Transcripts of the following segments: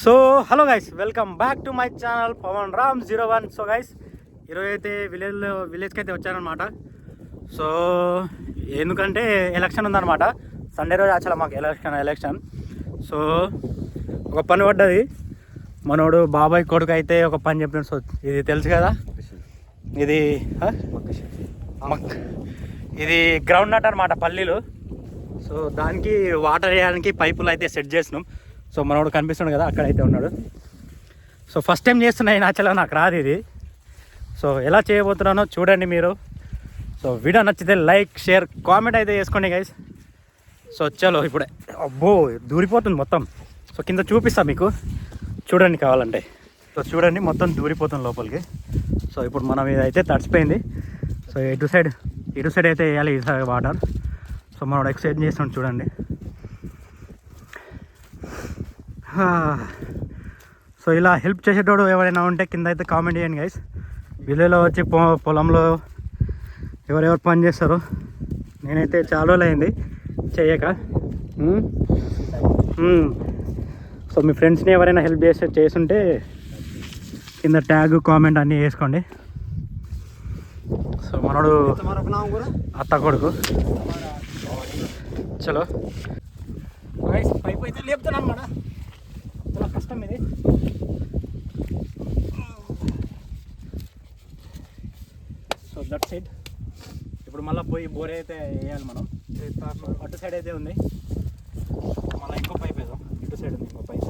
So hello guys, welcome back to my channel Pavan Ram 01. So guys, ఈరోజు అయితే విలేజ్కి అయితే వచ్చానమాట. సో ఎందుకంటే ఎలక్షన్ ఉందన్నమాట. సండే రోజు యాక్చువల్గా మాకు ఎలక్షన్. సో ఒక పని పడ్డది. మనోడు బాబాయ్ కొడుకు అయితే ఒక పని చెప్పినాడు. సో ఇది తెలుసు కదా, ఇది ఇది గ్రౌండ్ నట్ అనమాట, పల్లీలు. సో దానికి వాటర్ వేయడానికి పైపులు అయితే సెట్ చేసినాం. సో మనోడు కనిపిస్తున్నాడు కదా, అక్కడైతే ఉన్నాడు. సో ఫస్ట్ టైం చేస్తున్నాయి యాక్చువల్గా, నాకు రాదు ఇది. సో ఎలా చేయబోతున్నానో చూడండి మీరు. సో వీడియో నచ్చితే లైక్, షేర్, కామెంట్ అయితే చేసుకోండి గైస్. సో చలో ఇప్పుడే, అబ్బో దూరిపోతుంది మొత్తం. సో కింద చూపిస్తా మీకు, చూడండి కావాలంటే. సో చూడండి మొత్తం దూరిపోతుంది లోపలికి. సో ఇప్పుడు మనం ఇదైతే తడిచిపోయింది. సో ఇటు సైడ్ అయితే వేయాలి ఈ సైడ్ వాటర్. సో మనోడు ఎక్సర్సైజ్ చేస్తున్నాడు చూడండి. సో ఇలా హెల్ప్ చేసేటోడు ఎవరైనా ఉంటే కింద అయితే కామెంట్ చేయండి గైస్. విలేజ్లో వచ్చి పొలంలో ఎవరెవరు పని చేస్తారో, నేనైతే చాలా రోజులు అయింది చేయక. సో మీ ఫ్రెండ్స్ని ఎవరైనా హెల్ప్ చేస్తుంటే కింద ట్యాగ్, కామెంట్ అన్నీ వేసుకోండి. సో మనోడు అత్త కొడుకు. చలో పైపు అయితే లేపుతున్నాను అన్నమాట. చాలా కష్టం ఇది. సో దట్ సైడ్ ఇప్పుడు మళ్ళీ పోయి బోర్ అయితే వేయాలి మనం. అటు సైడ్ అయితే ఉంది, మళ్ళీ ఇంకో పైప్ వేద్దాం. ఇటు సైడ్ ఉంది ఇంకో పైప్.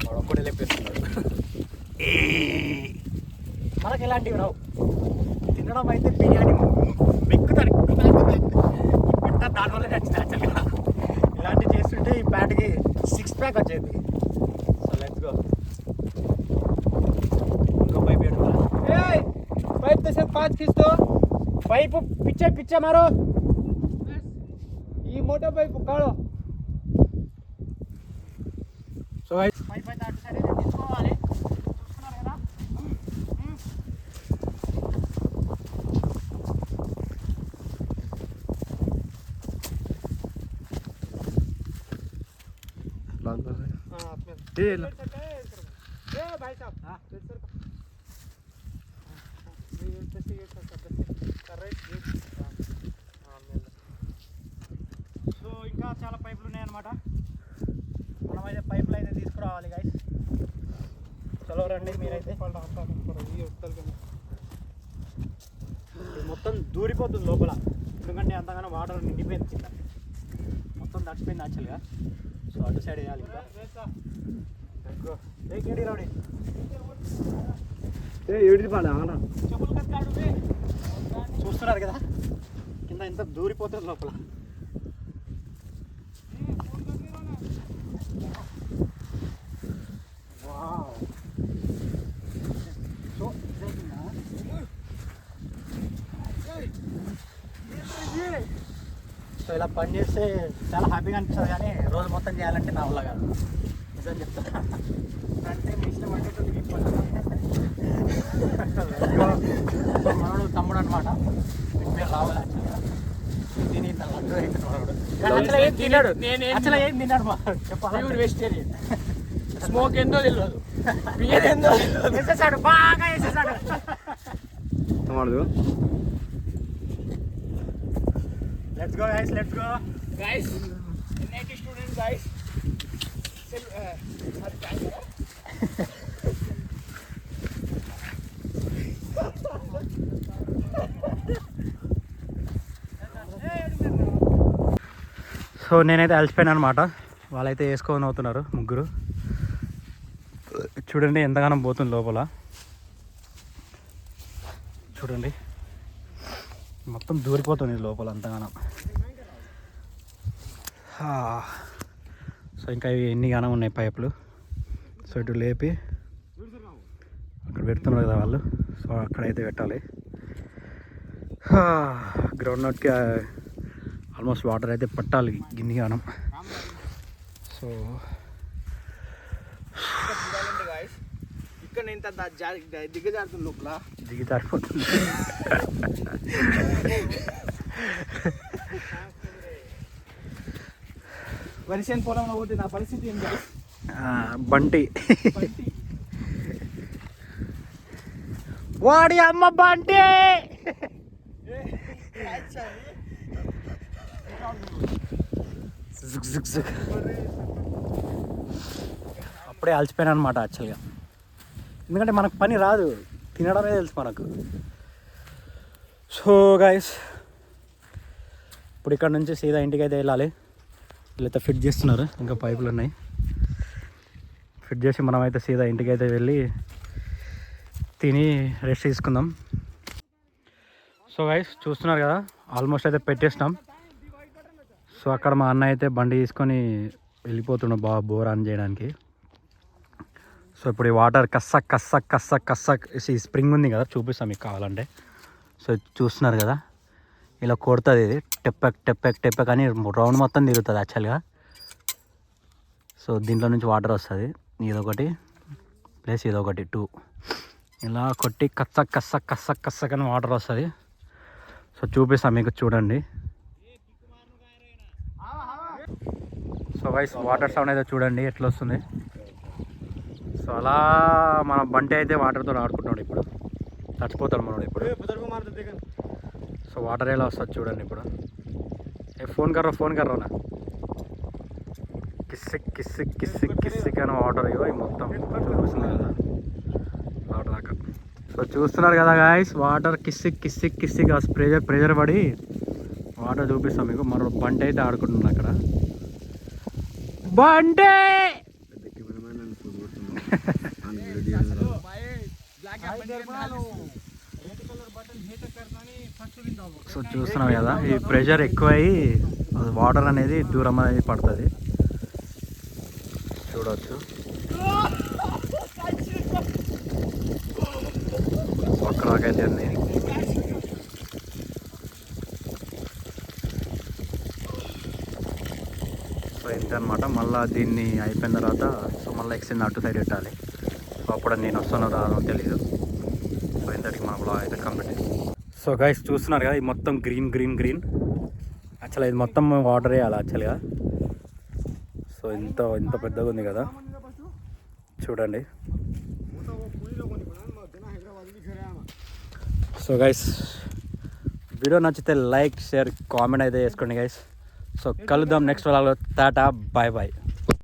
వాడు ఒక్కడే లేపేస్తున్నాడు. మనకి ఎలాంటివి రావు. తినడం అయితే బిర్యానీ మెక్కుతాను. దానివల్ల నచ్చింది యాక్చువల్గా. ఇలాంటివి చేస్తుంటే ఈ ప్యాట్కి 6 ప్యాక్ వచ్చేది. So let's go. ఇంకో పైప్ పైప్ तो सब 5 खींच दो. पाइप पीछे मारो. ये मोटा पाइप काढ़ो. సో పైప్ అయితే అటు సైడ్ అయితే తీసుకోవాలి. చూస్తున్నారు కదా. भाई साहब సో ఇంకా చాలా పైపులు ఉన్నాయన్నమాట. మనమైతే పైపులు అయితే తీసుకురావాలి గైస్. చలో రండి మీరైతే. మొత్తం దూరిపోతుంది లోపల, ఎందుకంటే అంతగానో వాటర్ నిండిపోయింది కింద. మొత్తం తడిచిపోయింది యాక్చువల్గా. సో అటు సైడ్ వేయాలి ఇంకా. చూస్తున్నారు కదా కింద ఎంత దూరిపోతుంది లోపల. సో ఇలా పని చేస్తే చాలా హ్యాపీగా అనిపిస్తుంది, కానీ రోజు మొత్తం చేయాలంటే నా వల్ల కాదు. నిజం చెప్తాను. అంటే మీ ఇష్టం అంటే మనోడు తమ్ముడు అనమాట. పేరు రావాలి యాక్చువల్గా. తిని లడ్డు అయితే మనోడు ఏం తిన్నాడు. యాక్చువల్గా ఏం తిన్నాడు మా చెప్పాలి. వెజిటేరియన్. స్మోక్ ఏందో తెలియదు, బియర్ ఏందో వేసేసాడు, బాగా వేసేసాడు. Let's go guys, let's go guys. NIT student guys. So నేనైతే అలసిపోయాను అనమాట. వాళ్ళైతే వేసుకొని అవుతున్నారు ముగ్గురు. చూడండి ఎంతగానో పోతుంది లోపల. చూడండి మొత్తం దూరిపోతుంది లోపల అంతగానం. సో ఇంకా ఇవి ఎన్ని గానం ఉన్నాయి పైపులు. సో ఇటు లేపి అక్కడ పెడుతున్నారు కదా వాళ్ళు. సో అక్కడైతే పెట్టాలి. గ్రౌండ్ నట్కి ఆల్మోస్ట్ వాటర్ అయితే పట్టాలి గిన్ని గానం. సో ఇక్కడ దిగజారుతుంది లోపల, దిగజారిపోతుంది. వరిసేన్ పొలంలో పోతే నా పరిస్థితి ఏం కాదు. బంటి వాడి అమ్మ బంటి అప్పుడే అలసిపోయాను అనమాట యాక్చువల్గా. ఎందుకంటే మనకు పని రాదు, తినడమే తెలుసు మనకు. సో గైస్ ఇప్పుడు ఇక్కడ నుంచి సీదా ఇంటికి అయితే వెళ్ళాలి. వీళ్ళైతే ఫిట్ చేస్తున్నారు, ఇంకా పైపులు ఉన్నాయి. ఫిట్ చేసి మనమైతే సీదా ఇంటికి అయితే వెళ్ళి తిని రెస్ట్ తీసుకుందాం. సో గైస్ చూస్తున్నారు కదా, ఆల్మోస్ట్ అయితే పెట్టేసినాం. సో అక్కడ మా అన్న అయితే బండి తీసుకొని వెళ్ళిపోతున్నాడు బాగా బోర్ ఆన్ చేయడానికి. సో ఇప్పుడు ఈ వాటర్ కస్సక్ కస్సక్ కస్సక్ కస్సక్ ఈ స్ప్రింగ్ ఉంది కదా, చూపిస్తాం మీకు కావాలంటే. సో చూస్తున్నారు కదా, ఇలా కొడుతుంది ఇది టెప్పెక్ టెప్పెక్ టెప్పెక్ అని రౌండ్ మొత్తం తిరుగుతుంది యాక్చువల్గా. సో దీంట్లో నుంచి వాటర్ వస్తుంది, ఇదొకటి ప్లస్ ఇదొకటి 2 ఇలా కొట్టి కస్సక్ కస్సక్ కస్సక్ కస్సక్ అని వాటర్ వస్తుంది. సో చూపిస్తాం మీకు, చూడండి. సో వైస్ వాటర్ సౌండ్ అయితే చూడండి ఎట్లా వస్తుంది. సో అలా మన బంటి అయితే వాటర్తో ఆడుకుంటున్నాడు. ఇప్పుడు చచ్చిపోతాడు మనోడు ఇప్పుడు. సో వాటర్ ఎలా వస్తుంది చూడండి ఇప్పుడు. ఫోన్ కర్రో నా కిస్సిక్ కిస్సిక్ కిస్సిక్ కిస్సిక్ అని వాటర్ ఇగో మొత్తం చూపిస్తుంది కదా వాటర్ దాకా. సో చూస్తున్నారు కదా guys, water Kissik Kissik Kissik pressure పడి వాటర్ చూపిస్తాం మీకు. మన బంటి అయితే ఆడుకుంటున్నాడు అక్కడ. బంటే సో చూస్తున్నాం కదా, ఈ ప్రెషర్ ఎక్కువయ్యి వాటర్ అనేది దూరం అనేది పడుతుంది, చూడవచ్చు. ఒక్కలాగైతే ఉంది. సో ఇంత అనమాట. మళ్ళీ దీన్ని అయిపోయిన తర్వాత సో మళ్ళీ ఎక్స్టెండ్ అటు సైడ్ పెట్టాలి. సో అప్పుడు నేను వస్తానో రాదో తెలియదు. సో ఇంతటికి మన బ్లాగ్ అయితే కంప్లీట్. సో గైస్ చూస్తున్నారు కదా, ఇది మొత్తం గ్రీన్ గ్రీన్ గ్రీన్. యాక్చువల్గా ఇది మొత్తం వాటర్ వేయాలి యాక్చువల్గా. సో ఇంత పెద్దగా ఉంది కదా, చూడండి. సో గైస్ వీడియో నచ్చితే లైక్ షేర్ కామెంట్ అయితే చేసుకోండి గైస్. సో కలుద్దాం నెక్స్ట్ వ్లాగ్లో. Ta-ta bye bye.